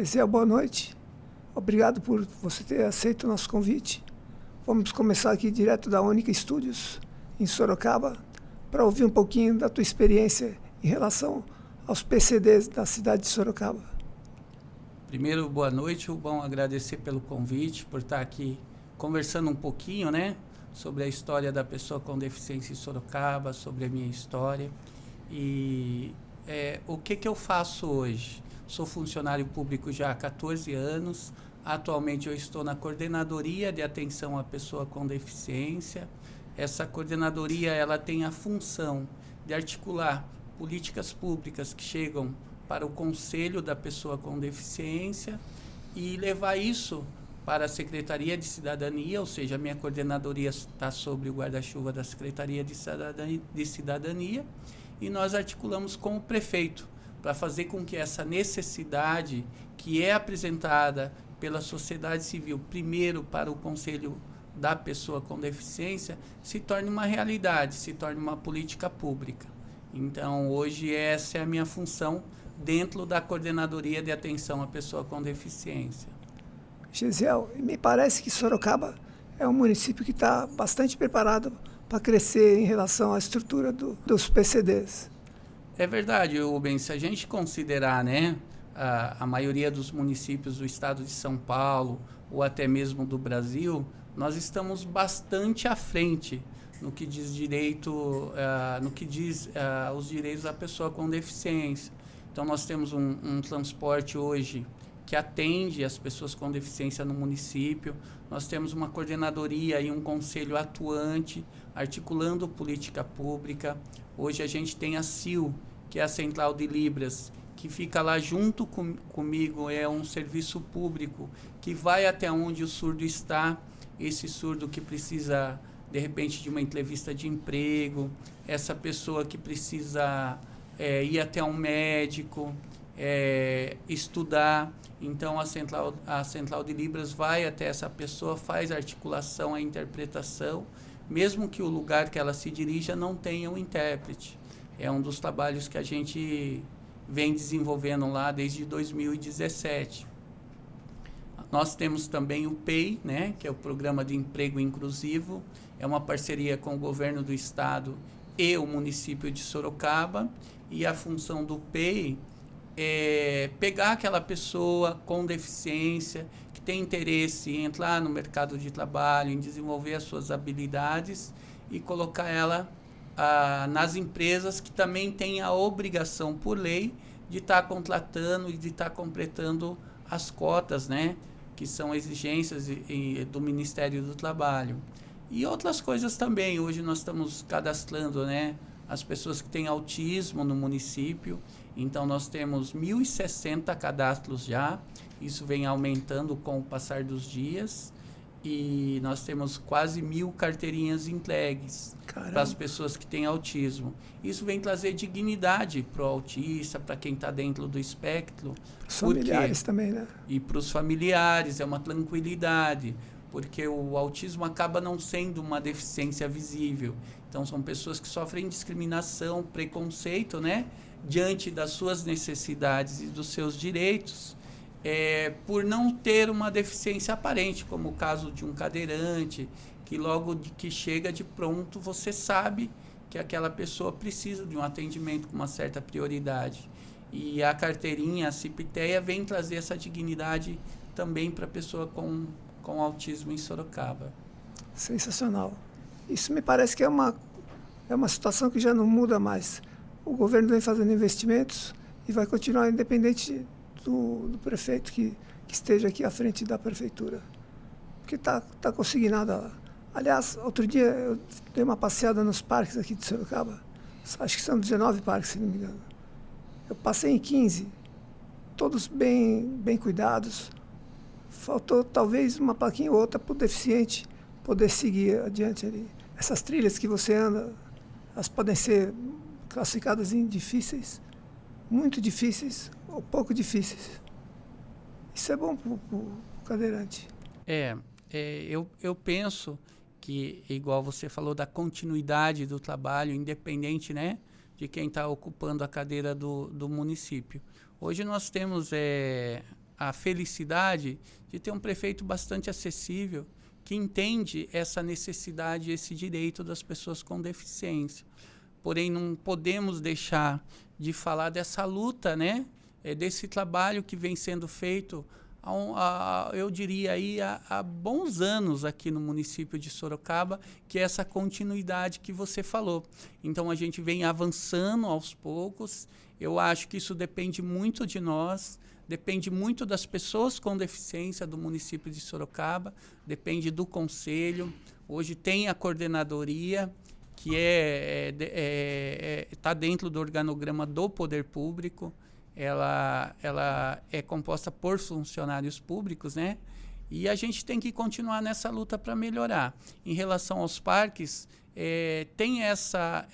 Gesiel, boa noite. Obrigado por você ter aceito o nosso convite. Vamos começar aqui direto da Única Studios, em Sorocaba, para ouvir um pouquinho da tua experiência em relação aos PCDs da cidade de Sorocaba. Primeiro, boa noite, Rubão. Agradecer pelo convite, por estar aqui conversando um pouquinho, né, sobre a história da pessoa com deficiência em Sorocaba, sobre a minha história. E o que eu faço hoje? Sou funcionário público já há 14 anos. Atualmente eu estou na Coordenadoria de Atenção à Pessoa com Deficiência. Essa coordenadoria ela tem a função de articular políticas públicas que chegam para o Conselho da Pessoa com Deficiência e levar isso para a Secretaria de Cidadania, ou seja, a minha coordenadoria está sobre o guarda-chuva da Secretaria de Cidadania, e nós articulamos com o prefeito para fazer com que essa necessidade que é apresentada pela sociedade civil, primeiro para o Conselho da Pessoa com Deficiência, se torne uma realidade, se torne uma política pública. Então, hoje essa é a minha função dentro da Coordenadoria de Atenção à Pessoa com Deficiência. Gesiel, me parece que Sorocaba é um município que está bastante preparado para crescer em relação à estrutura dos PCDs. É verdade, Rubens. Se a gente considerar, né, a maioria dos municípios do estado de São Paulo ou até mesmo do Brasil, nós estamos bastante à frente no que diz direito, os direitos da pessoa com deficiência. Então, nós temos um transporte hoje que atende as pessoas com deficiência no município. Nós temos uma coordenadoria e um conselho atuante, articulando política pública. Hoje a gente tem a CIL, que é a Central de Libras, que fica lá junto comigo, é um serviço público que vai até onde o surdo está, esse surdo que precisa, de repente, de uma entrevista de emprego, essa pessoa que precisa ir até um médico, estudar. Então, a Central de Libras vai até essa pessoa, faz a articulação, a interpretação, mesmo que o lugar que ela se dirija não tenha um intérprete. É um dos trabalhos que a gente vem desenvolvendo lá desde 2017. Nós temos também o PEI, né, que é o Programa de Emprego Inclusivo, é uma parceria com o governo do estado e o município de Sorocaba, e a função do PEI é pegar aquela pessoa com deficiência, que tem interesse em entrar no mercado de trabalho, em desenvolver as suas habilidades e colocar ela nas empresas que também têm a obrigação por lei de estar contratando e de estar completando as cotas, né, que são exigências do Ministério do Trabalho. E outras coisas também. Hoje nós estamos cadastrando, né, as pessoas que têm autismo no município. Então, nós temos 1.060 cadastros já. Isso vem aumentando com o passar dos dias. E nós temos quase 1.000 carteirinhas entregues para as pessoas que têm autismo. Isso vem trazer dignidade para o autista, para quem está dentro do espectro. Os familiares também, né? E para os familiares, é uma tranquilidade, porque o autismo acaba não sendo uma deficiência visível. Então, são pessoas que sofrem discriminação, preconceito, né, diante das suas necessidades e dos seus direitos, por não ter uma deficiência aparente, como o caso de um cadeirante, que logo que chega de pronto, você sabe que aquela pessoa precisa de um atendimento com uma certa prioridade. E a carteirinha, a CIPTEA, vem trazer essa dignidade também para a pessoa com autismo em Sorocaba. Sensacional. Isso me parece que é uma situação que já não muda mais. O governo vem fazendo investimentos e vai continuar independente do prefeito que esteja aqui à frente da prefeitura. Porque está consignado lá. Aliás, outro dia eu dei uma passeada nos parques aqui de Sorocaba. Acho que são 19 parques, se não me engano. Eu passei em 15, todos bem cuidados. Faltou talvez uma plaquinha ou outra para o deficiente poder seguir adiante ali. Essas trilhas que você anda, elas podem ser classificadas em difíceis, muito difíceis ou pouco difíceis. Isso é bom para o cadeirante. Eu penso que, igual você falou, da continuidade do trabalho, independente, né, de quem está ocupando a cadeira do município. Hoje nós temos a felicidade de ter um prefeito bastante acessível, que entende essa necessidade, esse direito das pessoas com deficiência. Porém, não podemos deixar de falar dessa luta, né? Desse trabalho que vem sendo feito, eu diria, há bons anos aqui no município de Sorocaba, que é essa continuidade que você falou. Então, a gente vem avançando aos poucos. Eu acho que isso depende muito de nós, depende muito das pessoas com deficiência do município de Sorocaba, depende do conselho. Hoje tem a coordenadoria, que está dentro do organograma do poder público. Ela é composta por funcionários públicos, né? E a gente tem que continuar nessa luta para melhorar. Em relação aos parques, tem essa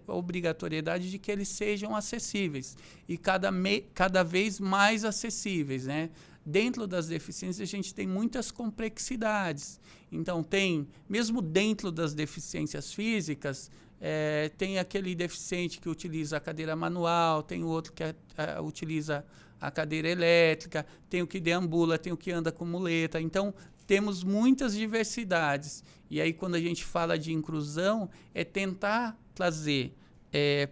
obrigatoriedade de que eles sejam acessíveis e cada vez mais acessíveis, né? Dentro das deficiências, a gente tem muitas complexidades. Então, mesmo dentro das deficiências físicas, tem aquele deficiente que utiliza a cadeira manual, tem o outro que utiliza a cadeira elétrica, tem o que deambula, tem o que anda com muleta. Então, temos muitas diversidades. E aí, quando a gente fala de inclusão, é tentar trazer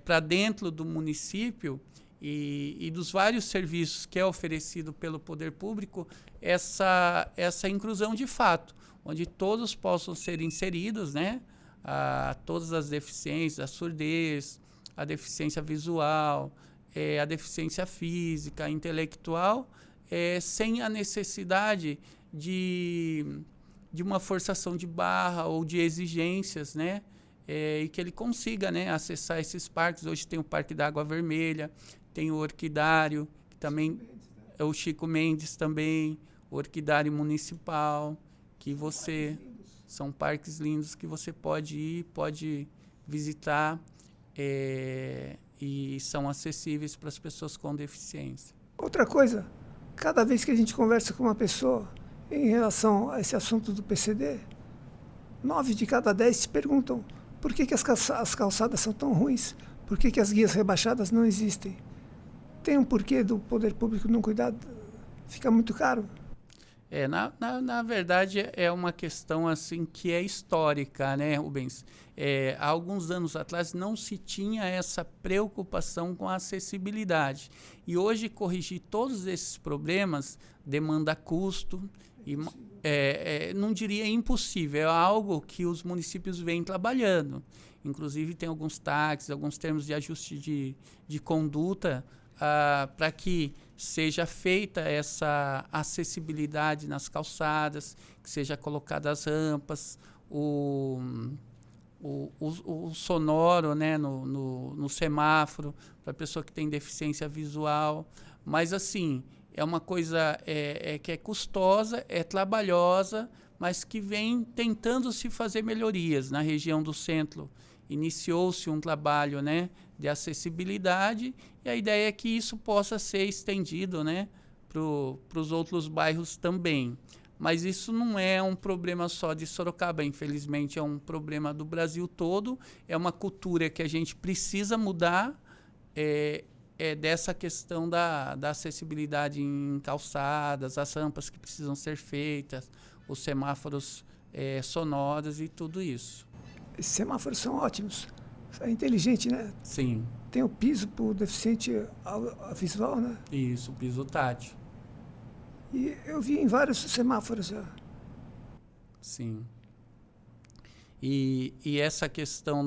para dentro do município e dos vários serviços que é oferecido pelo poder público, essa inclusão de fato, onde todos possam ser inseridos, né? Todas as deficiências, a surdez, a deficiência visual, a deficiência física, intelectual, sem a necessidade de uma forçação de barra ou de exigências, né? E que ele consiga, né, acessar esses parques. Hoje tem o Parque da Água Vermelha, tem o Orquidário, que também é o Chico Mendes também, o Orquidário Municipal, que são parques lindos que você pode ir, pode visitar, e são acessíveis para as pessoas com deficiência. Outra coisa, cada vez que a gente conversa com uma pessoa em relação a esse assunto do PCD, 9 de cada 10 se perguntam por que as calçadas são tão ruins, por que as guias rebaixadas não existem. Tem um porquê do poder público não cuidar, fica muito caro. Na verdade, é uma questão assim que é histórica, né, Rubens? Há alguns anos atrás não se tinha essa preocupação com a acessibilidade. E hoje, corrigir todos esses problemas demanda custo e não diria impossível, é algo que os municípios vêm trabalhando. Inclusive, tem alguns táxis, alguns termos de ajuste de conduta para que seja feita essa acessibilidade nas calçadas, que seja colocadas rampas, o sonoro, né, no semáforo, para a pessoa que tem deficiência visual. Mas, assim, é uma coisa que é custosa, é trabalhosa, mas que vem tentando se fazer melhorias. Na região do centro, iniciou-se um trabalho, né, de acessibilidade, e a ideia é que isso possa ser estendido, né, para os outros bairros também. Mas isso não é um problema só de Sorocaba, infelizmente é um problema do Brasil todo, é uma cultura que a gente precisa mudar, dessa questão da acessibilidade em calçadas, as rampas que precisam ser feitas, os semáforos sonoros e tudo isso. Esses semáforos são ótimos, é inteligente, né? Sim. Tem o piso para o deficiente visual, né? Isso, o piso tátil. E eu vi em vários semáforos já. Sim. E essa questão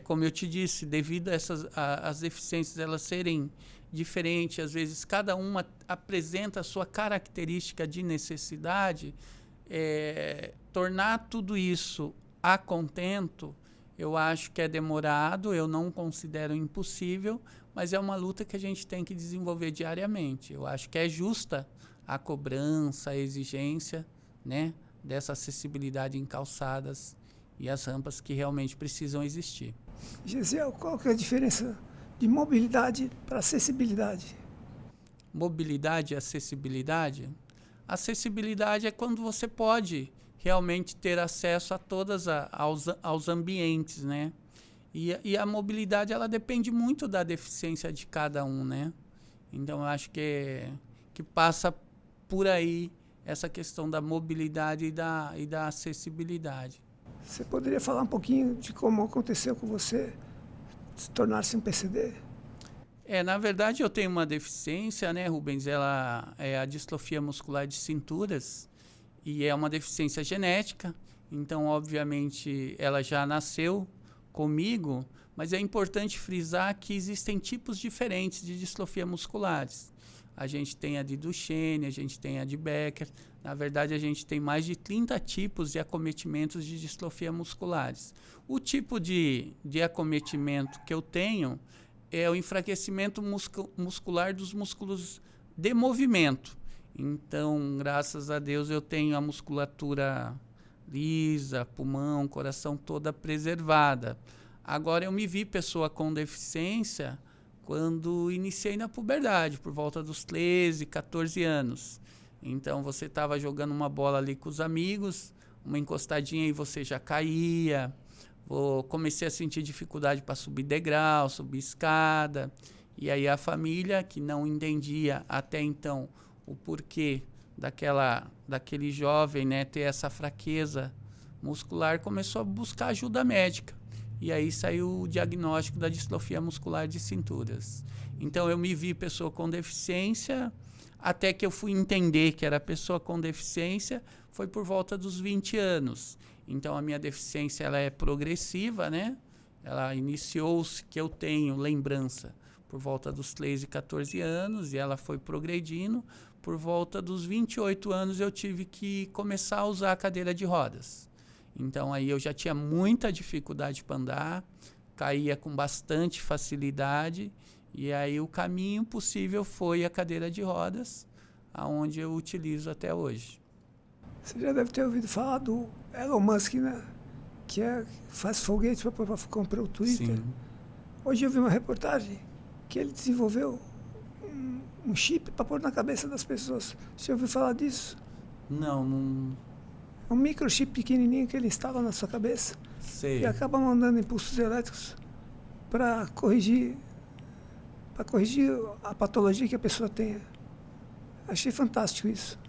como eu te disse, devido a as deficiências elas serem diferentes, às vezes cada uma apresenta a sua característica de necessidade, tornar tudo isso a contento, eu acho que é demorado, eu não considero impossível, mas é uma luta que a gente tem que desenvolver diariamente. Eu acho que é justa a cobrança, a exigência, né, dessa acessibilidade em calçadas e as rampas que realmente precisam existir. Gesiel, qual que é a diferença de mobilidade para acessibilidade? Mobilidade e acessibilidade? Acessibilidade é quando você pode realmente ter acesso a aos ambientes, né? E a mobilidade, ela depende muito da deficiência de cada um, né? Então, eu acho que passa por aí essa questão da mobilidade e da acessibilidade. Você poderia falar um pouquinho de como aconteceu com você se tornar-se um PCD? Na verdade, eu tenho uma deficiência, né, Rubens? Ela é a distrofia muscular de cinturas e é uma deficiência genética. Então, obviamente, ela já nasceu comigo, mas é importante frisar que existem tipos diferentes de distrofia musculares. A gente tem a de Duchenne, a gente tem a de Becker. Na verdade, a gente tem mais de 30 tipos de acometimentos de distrofia musculares. O tipo de acometimento que eu tenho é o enfraquecimento muscular dos músculos de movimento. Então, graças a Deus, eu tenho a musculatura lisa, pulmão, coração toda preservada. Agora, eu me vi pessoa com deficiência quando iniciei na puberdade, por volta dos 13, 14 anos. Então, você estava jogando uma bola ali com os amigos, uma encostadinha e você já caía. Comecei a sentir dificuldade para subir degrau, subir escada. E aí a família, que não entendia até então o porquê daquele jovem, né, ter essa fraqueza muscular, começou a buscar ajuda médica. E aí saiu o diagnóstico da distrofia muscular de cinturas. Então eu me vi pessoa com deficiência, até que eu fui entender que era pessoa com deficiência, foi por volta dos 20 anos. Então a minha deficiência ela é progressiva, né? Ela iniciou-se, que eu tenho lembrança, por volta dos 13, 14 anos, e ela foi progredindo. Por volta dos 28 anos eu tive que começar a usar a cadeira de rodas. Então aí eu já tinha muita dificuldade para andar, caía com bastante facilidade, e aí o caminho possível foi a cadeira de rodas, aonde eu utilizo até hoje. Você já deve ter ouvido falar do Elon Musk, né? Que faz foguete para comprar o Twitter. Sim. Hoje eu vi uma reportagem que ele desenvolveu um chip para pôr na cabeça das pessoas. Você ouviu falar disso? Não É um microchip pequenininho que ele instala na sua cabeça sei. e acaba mandando impulsos elétricos para corrigir a patologia que a pessoa tenha. Achei fantástico isso.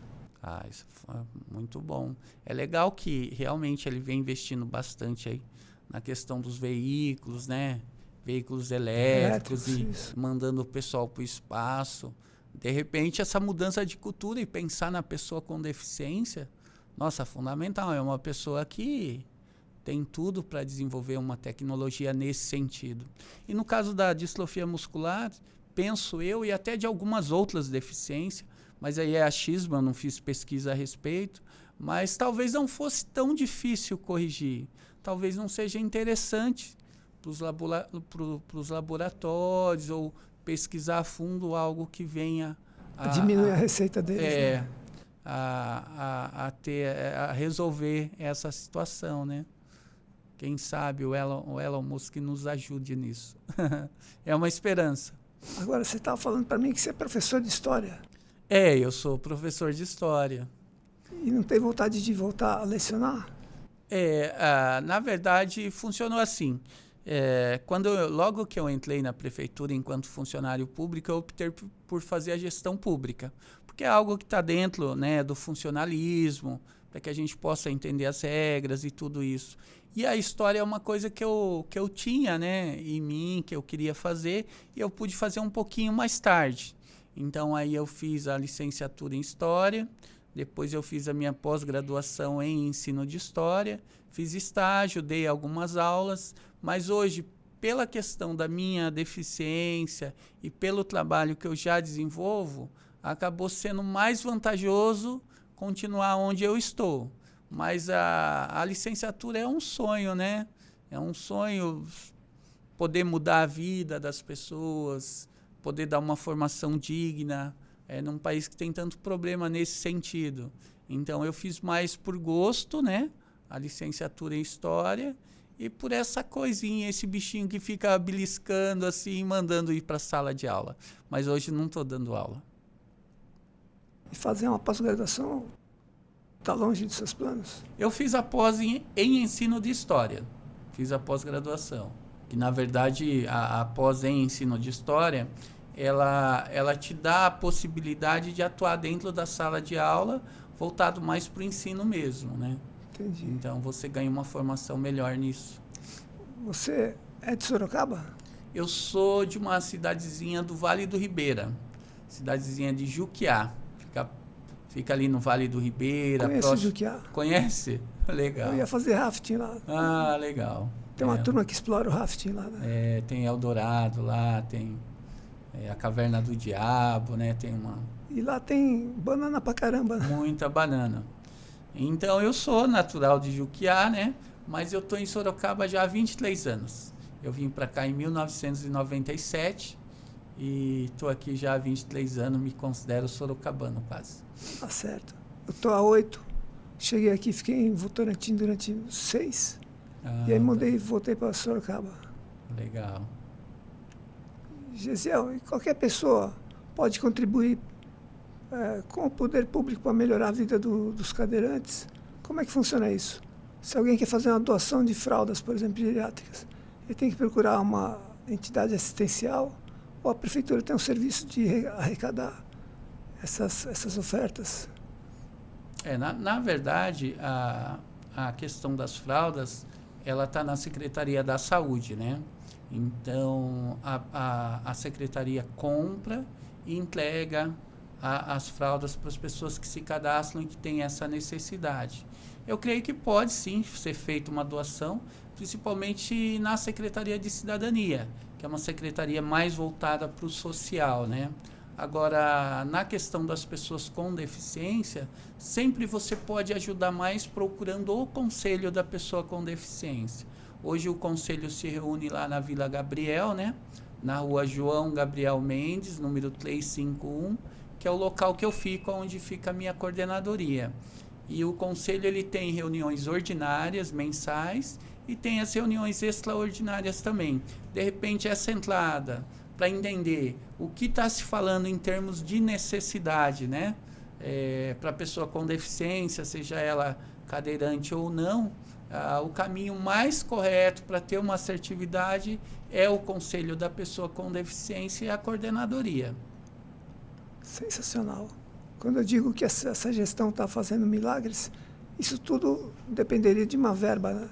Isso foi muito bom. É legal que realmente ele vem investindo bastante aí na questão dos veículos, né? Veículos elétricos e isso. mandando o pessoal para o espaço. De repente, essa mudança de cultura e pensar na pessoa com deficiência, nossa, fundamental. É uma pessoa que tem tudo para desenvolver uma tecnologia nesse sentido. E no caso da distrofia muscular, penso eu, e até de algumas outras deficiências, mas aí é achismo, eu não fiz pesquisa a respeito, mas talvez não fosse tão difícil corrigir. Talvez não seja interessante para os laboratórios ou pesquisar a fundo algo que venha a diminuir a receita deles. Né? A resolver essa situação, né? Quem sabe o Elon Musk nos ajude nisso. É uma esperança. Agora, você estava falando para mim que você é professor de história. Eu sou professor de história. E não tem vontade de voltar a lecionar? Na verdade, funcionou assim. Logo que eu entrei na prefeitura enquanto funcionário público, eu optei por fazer a gestão pública, porque é algo que está dentro, né, do funcionalismo, para que a gente possa entender as regras e tudo isso. E a história é uma coisa que eu tinha, né, em mim, que eu queria fazer, e eu pude fazer um pouquinho mais tarde. Então aí eu fiz a licenciatura em História, depois eu fiz a minha pós-graduação em Ensino de História, fiz estágio, dei algumas aulas, mas hoje, pela questão da minha deficiência e pelo trabalho que eu já desenvolvo, acabou sendo mais vantajoso continuar onde eu estou. Mas a licenciatura é um sonho, né? É um sonho poder mudar a vida das pessoas, poder dar uma formação digna, num país que tem tanto problema nesse sentido. Então, eu fiz mais por gosto, né? A licenciatura em História, e por essa coisinha, esse bichinho que fica beliscando assim, mandando ir para a sala de aula. Mas hoje não estou dando aula. E fazer uma pós-graduação está longe dos seus planos? Eu fiz a pós em Ensino de História. Fiz a pós-graduação. Que, na verdade, a pós em Ensino de História, ela te dá a possibilidade de atuar dentro da sala de aula, voltado mais para o ensino mesmo, né? Entendi. Então, você ganha uma formação melhor nisso. Você é de Sorocaba? Eu sou de uma cidadezinha do Vale do Ribeira, cidadezinha de Juquiá. Fica ali no Vale do Ribeira. Conheço Juquiá. Conhece? Legal. Eu ia fazer rafting lá. Ah, legal. Tem uma turma que explora o rafting lá, né? Tem Eldorado lá, tem a Caverna do Diabo, né? Tem uma... E lá tem banana pra caramba. Muita banana. Então, eu sou natural de Juquiá, né? Mas eu estou em Sorocaba já há 23 anos. Eu vim para cá em 1997 e estou aqui já há 23 anos, me considero sorocabano quase. Tá certo. Eu estou há 8. Cheguei aqui, fiquei em Votorantim durante 6. E aí mudei e voltei para Sorocaba. Legal. Gesiel, qualquer pessoa pode contribuir com o poder público para melhorar a vida dos cadeirantes? Como é que funciona isso? Se alguém quer fazer uma doação de fraldas, por exemplo, geriátricas, ele tem que procurar uma entidade assistencial ou a prefeitura tem um serviço de arrecadar essas ofertas? Na verdade, a questão das fraldas, ela está na Secretaria da Saúde, né? Então, a Secretaria compra e entrega as fraldas para as pessoas que se cadastram e que têm essa necessidade. Eu creio que pode sim ser feita uma doação, principalmente na Secretaria de Cidadania, que é uma secretaria mais voltada para o social, né? Agora, na questão das pessoas com deficiência, sempre você pode ajudar mais procurando o conselho da pessoa com deficiência. Hoje o conselho se reúne lá na Vila Gabriel, né? Na rua João Gabriel Mendes, número 351, que é o local que eu fico, onde fica a minha coordenadoria. E o conselho ele tem reuniões ordinárias, mensais, e tem as reuniões extraordinárias também. De repente, essa entrada, para entender o que está se falando em termos de necessidade, né? Para a pessoa com deficiência, seja ela cadeirante ou não, o caminho mais correto para ter uma assertividade é o conselho da pessoa com deficiência e a coordenadoria. Sensacional. Quando eu digo que essa gestão está fazendo milagres, isso tudo dependeria de uma verba, né?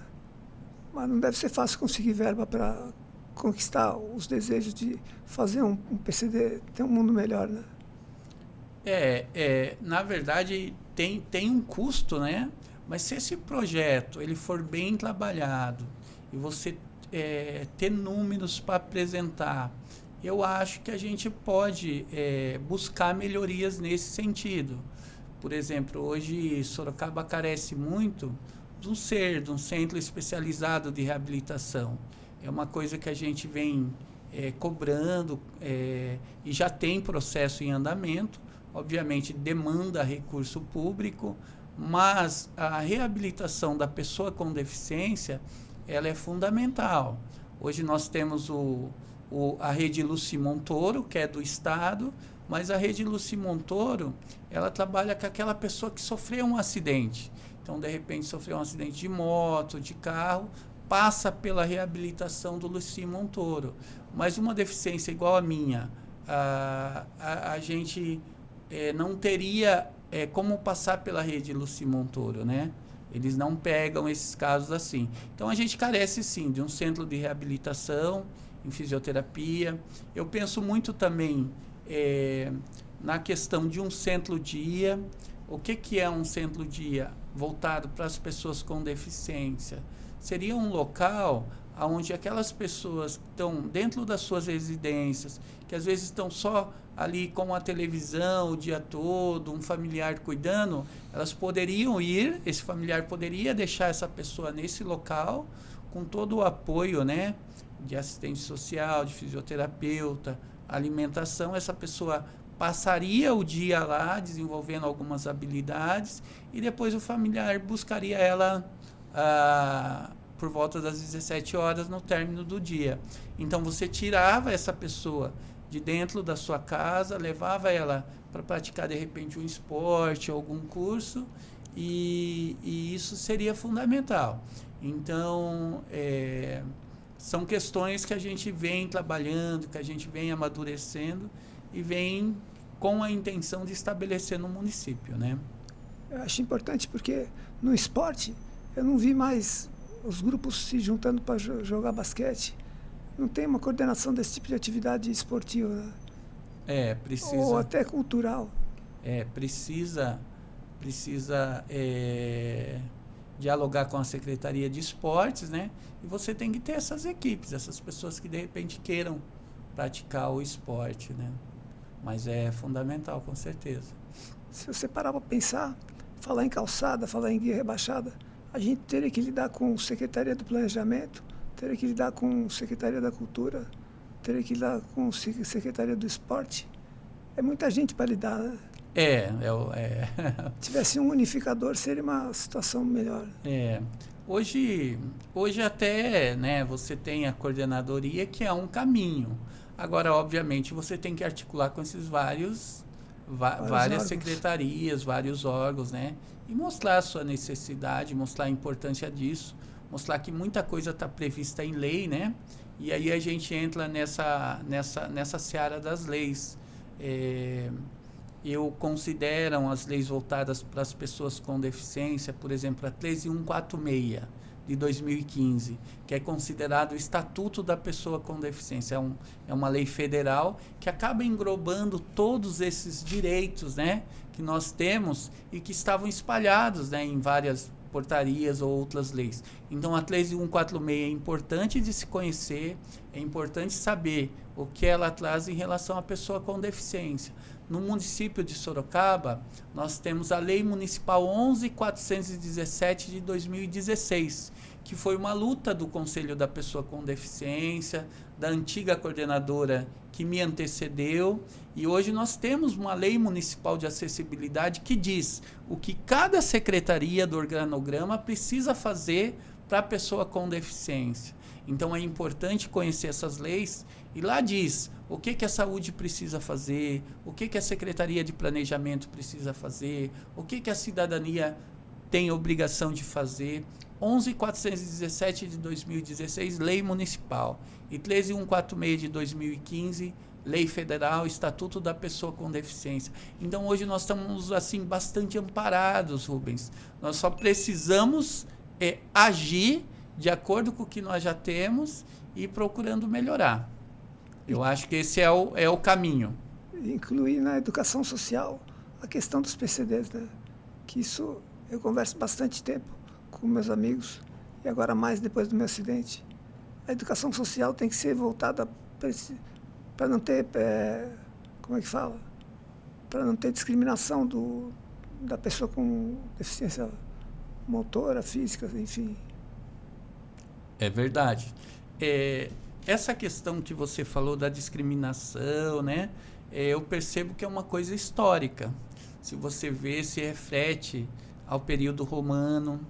Mas não deve ser fácil conseguir verba para conquistar os desejos de fazer um PCD, ter um mundo melhor, né? Na verdade, tem um custo, né? Mas se esse projeto ele for bem trabalhado e você ter números para apresentar, eu acho que a gente pode buscar melhorias nesse sentido. Por exemplo, hoje Sorocaba carece muito de um centro especializado de reabilitação. É uma coisa que a gente vem cobrando e já tem processo em andamento. Obviamente, demanda recurso público, mas a reabilitação da pessoa com deficiência ela é fundamental. Hoje nós temos a Rede Luci Montoro, que é do Estado, mas a Rede Luci Montoro, ela trabalha com aquela pessoa que sofreu um acidente. Então, de repente, sofreu um acidente de moto, de carro, passa pela reabilitação do Luci Montoro. Mas uma deficiência igual a minha, a gente não teria como passar pela Rede Luci Montoro, né? Eles não pegam esses casos assim. Então, a gente carece, sim, de um centro de reabilitação, em fisioterapia. Eu penso muito também na questão de um centro-dia. O que é um centro-dia voltado para as pessoas com deficiência? Seria um local onde aquelas pessoas que estão dentro das suas residências, que às vezes estão só ali com a televisão o dia todo, um familiar cuidando, elas poderiam ir, esse familiar poderia deixar essa pessoa nesse local, com todo o apoio, né, de assistente social, de fisioterapeuta, alimentação, essa pessoa passaria o dia lá desenvolvendo algumas habilidades e depois o familiar buscaria ela por volta das 17 horas no término do dia. Então você tirava essa pessoa de dentro da sua casa, levava ela para praticar de repente um esporte, algum curso e isso seria fundamental. Então, são questões que a gente vem trabalhando, que a gente vem amadurecendo e vem com a intenção de estabelecer no município, né? Eu acho importante porque no esporte eu não vi mais os grupos se juntando para jogar basquete. Não tem uma coordenação desse tipo de atividade esportiva, né? Precisa... Ou até cultural. Precisa dialogar com a Secretaria de Esportes, né? E você tem que ter essas equipes, essas pessoas que de repente queiram praticar o esporte, né? Mas é fundamental, com certeza. Se você parar para pensar, falar em calçada, falar em guia rebaixada, a gente teria que lidar com Secretaria do Planejamento, teria que lidar com Secretaria da Cultura, teria que lidar com Secretaria do Esporte. É muita gente para lidar, né? Tivesse um unificador, seria uma situação melhor. Hoje até, né, você tem a coordenadoria, que é um caminho. Agora, obviamente, você tem que articular com esses várias órgãos. secretarias, vários órgãos, né? E mostrar a sua necessidade, mostrar a importância disso, mostrar que muita coisa está prevista em lei, né? E aí a gente entra nessa seara das leis. Eu considero as leis voltadas para as pessoas com deficiência, por exemplo, a 13146 de 2015, que é considerado o Estatuto da Pessoa com Deficiência. É uma lei federal que acaba englobando todos esses direitos, né, que nós temos e que estavam espalhados, né, em várias portarias ou outras leis. Então, a 13146 é importante de se conhecer, é importante saber o que ela traz em relação à pessoa com deficiência. No município de Sorocaba, nós temos a Lei Municipal 11.417 de 2016, que foi uma luta do Conselho da Pessoa com Deficiência, da antiga coordenadora que me antecedeu, e hoje nós temos uma Lei Municipal de Acessibilidade que diz o que cada secretaria do organograma precisa fazer para a pessoa com deficiência. Então é importante conhecer essas leis, e lá diz o que a saúde precisa fazer, o que a Secretaria de Planejamento precisa fazer, o que a cidadania tem obrigação de fazer. 11.417 de 2016, Lei Municipal, e 13.146 de 2015, Lei Federal, Estatuto da Pessoa com Deficiência. Então hoje nós estamos assim bastante amparados, Rubens. Nós só precisamos agir de acordo com o que nós já temos e procurando melhorar. Eu acho que esse é o caminho. Incluir na educação social a questão dos PCDs, né? Que isso eu converso bastante tempo com meus amigos, e agora mais depois do meu acidente. A educação social tem que ser voltada para não ter, como é que fala? Para não ter discriminação da pessoa com deficiência motora, física, enfim. É verdade. Essa questão que você falou da discriminação, né? Eu percebo que é uma coisa histórica. Se você vê, se reflete ao período romano,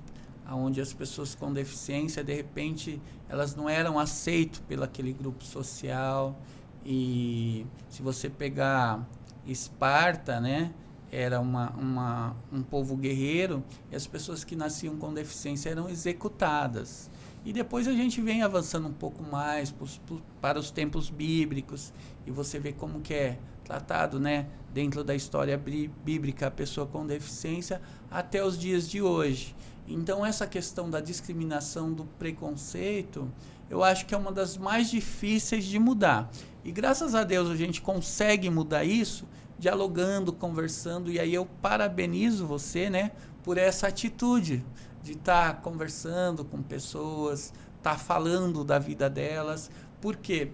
onde as pessoas com deficiência, de repente, elas não eram aceitas pelo aquele grupo social. E se você pegar Esparta, né? Era um povo guerreiro, e as pessoas que nasciam com deficiência eram executadas. E depois a gente vem avançando um pouco mais para os tempos bíblicos, e você vê como que é tratado, né, dentro da história bíblica a pessoa com deficiência até os dias de hoje. Então essa questão da discriminação, do preconceito, eu acho que é uma das mais difíceis de mudar. E graças a Deus a gente consegue mudar isso dialogando, conversando, e aí eu parabenizo você, né, por essa atitude de estar conversando com pessoas, estar falando da vida delas. Porque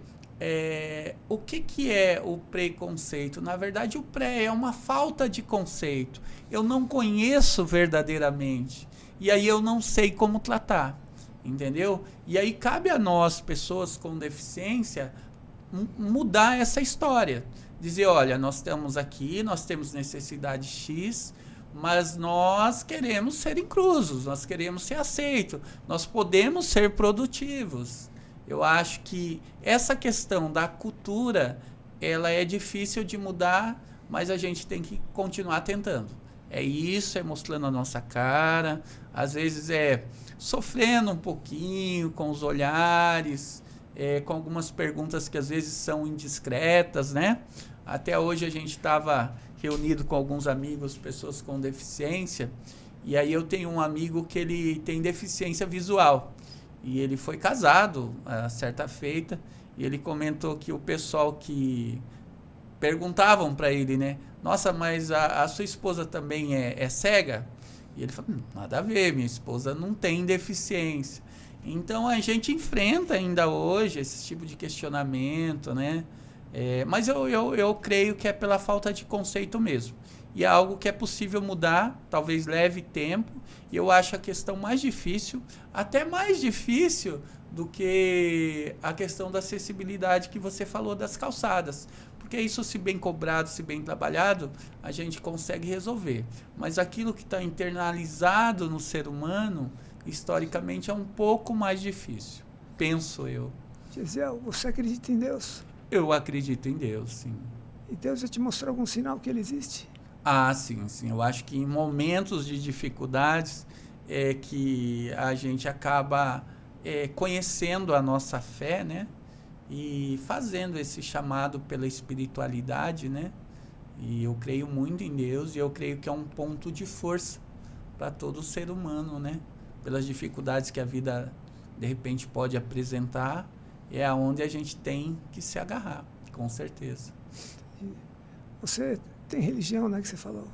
o que é o preconceito? Na verdade, o pré é uma falta de conceito. Eu não conheço verdadeiramente. E aí eu não sei como tratar. Entendeu? E aí cabe a nós, pessoas com deficiência, mudar essa história. Dizer, olha, nós estamos aqui, nós temos necessidade X, mas nós queremos ser inclusos, nós queremos ser aceitos, nós podemos ser produtivos. Eu acho que essa questão da cultura, ela é difícil de mudar, mas a gente tem que continuar tentando. É isso, é mostrando a nossa cara, às vezes é sofrendo um pouquinho com os olhares, com algumas perguntas que às vezes são indiscretas, né? Até hoje a gente estava reunido com alguns amigos, pessoas com deficiência, e aí eu tenho um amigo que ele tem deficiência visual, e ele foi casado a certa feita, e ele comentou que o pessoal que perguntavam para ele, né? Nossa, mas a sua esposa também é cega? E ele falou, nada a ver, minha esposa não tem deficiência. Então a gente enfrenta ainda hoje esse tipo de questionamento, né? Mas eu creio que é pela falta de conceito mesmo. E é algo que é possível mudar, talvez leve tempo. E eu acho a questão mais difícil, até mais difícil do que a questão da acessibilidade que você falou das calçadas. Porque isso, se bem cobrado, se bem trabalhado, a gente consegue resolver. Mas aquilo que está internalizado no ser humano, historicamente, é um pouco mais difícil, penso eu. Gesiel, você acredita em Deus? Eu acredito em Deus, sim. E Deus já te mostrou algum sinal que Ele existe? Ah, sim, sim. Eu acho que em momentos de dificuldades é que a gente acaba conhecendo a nossa fé, né? E fazendo esse chamado pela espiritualidade, né? E eu creio muito em Deus e eu creio que é um ponto de força para todo ser humano, né? Pelas dificuldades que a vida, de repente, pode apresentar, é aonde a gente tem que se agarrar, com certeza. Você tem religião, né, que você falou?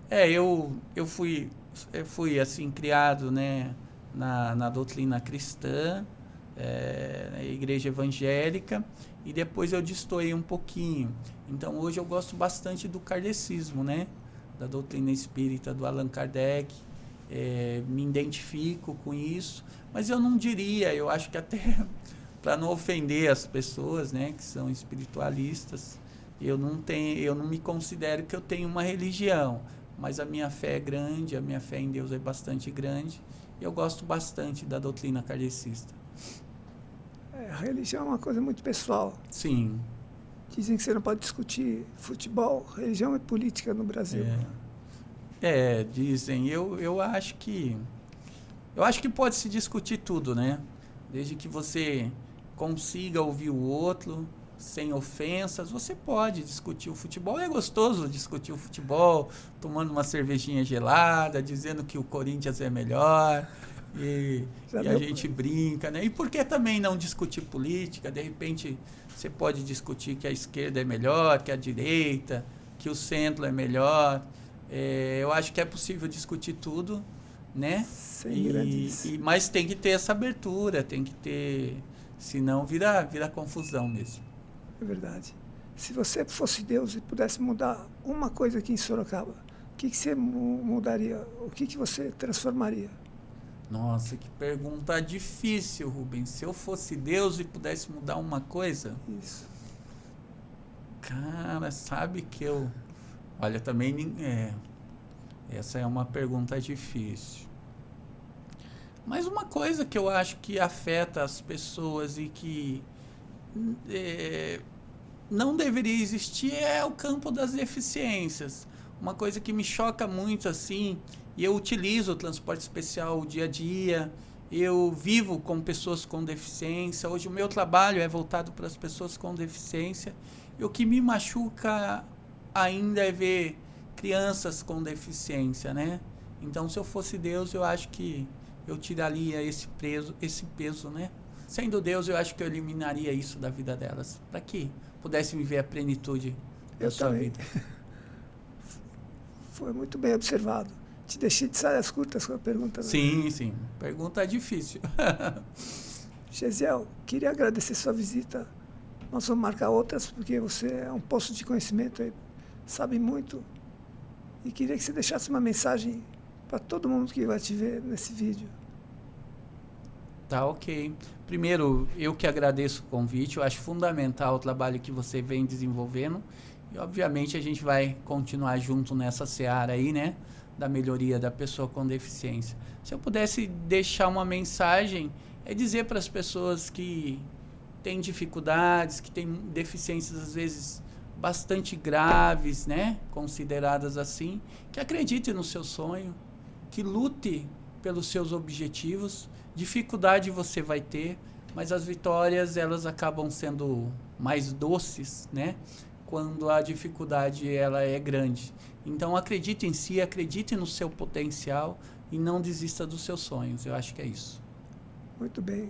Eu fui assim, criado, né, na doutrina cristã, na igreja evangélica, e depois eu destoei um pouquinho. Então hoje eu gosto bastante do kardecismo, né? Da doutrina espírita do Allan Kardec, me identifico com isso, mas eu não diria, eu acho que até para não ofender as pessoas, né, que são espiritualistas, eu não me considero que eu tenho uma religião, mas a minha fé é grande, a minha fé em Deus é bastante grande, e eu gosto bastante da doutrina kardecista. A religião é uma coisa muito pessoal. Sim. Dizem que você não pode discutir futebol, religião e política no Brasil. Dizem. Eu acho que pode se discutir tudo, né? Desde que você consiga ouvir o outro, sem ofensas, você pode discutir o futebol. É gostoso discutir o futebol, tomando uma cervejinha gelada, dizendo que o Corinthians é melhor. E a gente brinca, né? E por que também não discutir política? De repente, você pode discutir que a esquerda é melhor, que a direita, que o centro é melhor. Eu acho que é possível discutir tudo, né? Mas tem que ter essa abertura, tem que ter... Senão vira confusão mesmo. É verdade. Se você fosse Deus e pudesse mudar uma coisa aqui em Sorocaba, o que você mudaria? O que você transformaria? Nossa, que pergunta difícil, Rubens. Se eu fosse Deus e pudesse mudar uma coisa... Isso. Cara, sabe que eu... Olha, também... essa é uma pergunta difícil. Mas uma coisa que eu acho que afeta as pessoas e que não deveria existir é o campo das deficiências. Uma coisa que me choca muito, assim... E eu utilizo o transporte especial o dia a dia, eu vivo com pessoas com deficiência. Hoje o meu trabalho é voltado para as pessoas com deficiência. E o que me machuca ainda é ver crianças com deficiência, né? Então, se eu fosse Deus, eu acho que eu tiraria esse peso, né? Sendo Deus, eu acho que eu eliminaria isso da vida delas, para que pudessem viver a plenitude da sua vida. Foi muito bem observado. Te deixei de saias curtas com a pergunta. Sim, sim. Pergunta difícil. Gesiel, queria agradecer sua visita. Nós vamos marcar outras, porque você é um poço de conhecimento, aí, sabe muito. E queria que você deixasse uma mensagem para todo mundo que vai te ver nesse vídeo. Tá, ok. Primeiro, eu que agradeço o convite. Eu acho fundamental o trabalho que você vem desenvolvendo. E, obviamente, a gente vai continuar junto nessa seara aí, né? Da melhoria da pessoa com deficiência. Se eu pudesse deixar uma mensagem, é dizer para as pessoas que têm dificuldades, que têm deficiências às vezes bastante graves, né, consideradas assim, que acredite no seu sonho, que lute pelos seus objetivos. Dificuldade você vai ter, mas as vitórias elas acabam sendo mais doces, né? Quando a dificuldade ela é grande. Então acredite em si, acredite no seu potencial e não desista dos seus sonhos. Eu acho que é isso. Muito bem.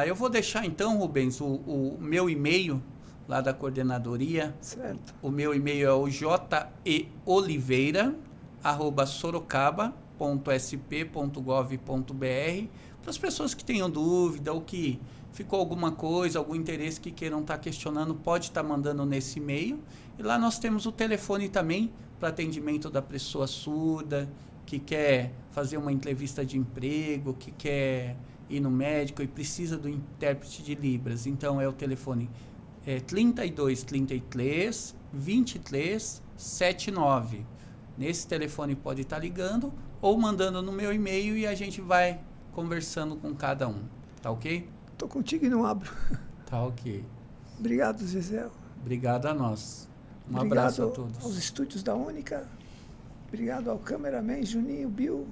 Eu vou deixar então, Rubens, o meu e-mail lá da coordenadoria. Certo. O meu e-mail é o jeoliveira@sorocaba.sp.gov.br, para as pessoas que tenham dúvida ou que ficou alguma coisa, algum interesse que queiram estar questionando, pode estar mandando nesse e-mail. E lá nós temos o telefone também para atendimento da pessoa surda, que quer fazer uma entrevista de emprego, que quer ir no médico e precisa do intérprete de Libras. Então é o telefone 32 33 23 79. Nesse telefone pode estar ligando ou mandando no meu e-mail e a gente vai conversando com cada um. Tá ok? Estou contigo e não abro. Tá ok. Obrigado, Gisele. Obrigado a nós. Obrigado Abraço a todos. Aos estúdios da Única. Obrigado ao cameraman Juninho Bill.